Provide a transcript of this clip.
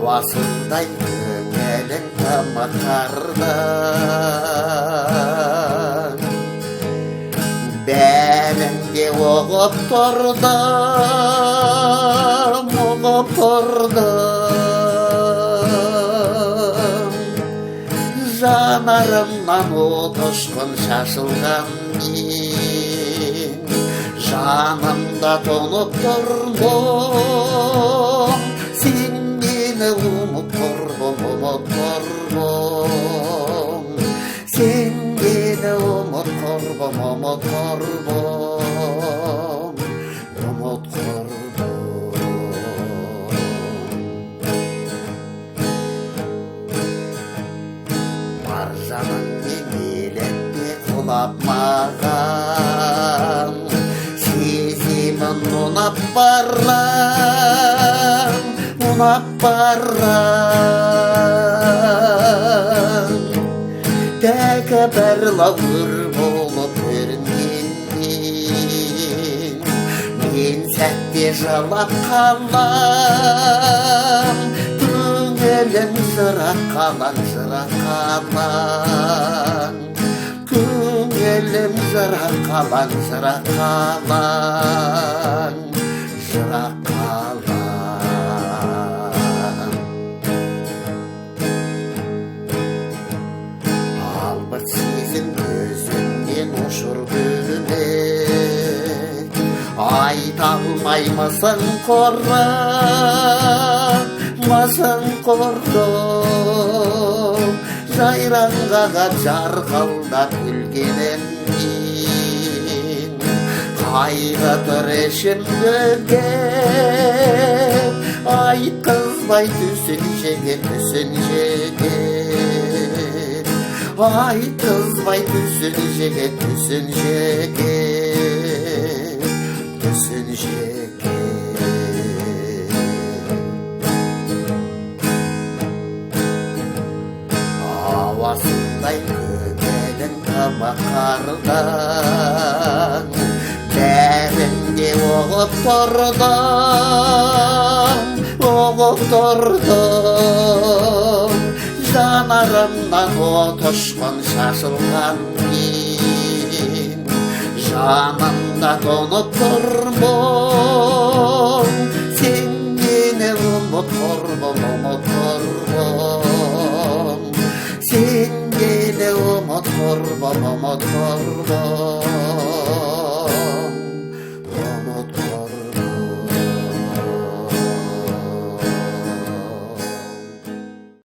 Havasınday kömelin tamakardan Belimde oğup durdum, oğup durdum Janarımdan otuşkun şaşılgan min Janımda donup durdum Sen beni unuturdum, unuturdum Sen beni unuturdum, unuturdum Unuturdum Marjanın yemeğilendi kulapmağam Sezimin unap barram, unap barram Tekeberla vur bulup göründün Men sәтте жылап қалам Көңілім жырақ қалан, жырақ қалан Көңілім жырақ қалан, жырақ қалан Жырақ қалан Албырт сезім көзімнен ұшыр бөлек Айта алмаймысың қорым, масың құрдым Жайраңғаға жарқылдап күлгеніммен Қайғы тұр ішімдегі Айтқызбай түсін жеге, түсін жеге Айтқызбай түсін жеге, түсін жеге Түсін жеге Havasындай көмелін табақардан Бәрінде оғып тұрдым, оғып тұрдым Жанарымнан от ұшқын шашылған мен Жанымда тоңып тұрмын Сен мені ұмытырмын, ұмытырмын Sen beni unutturma, unutturma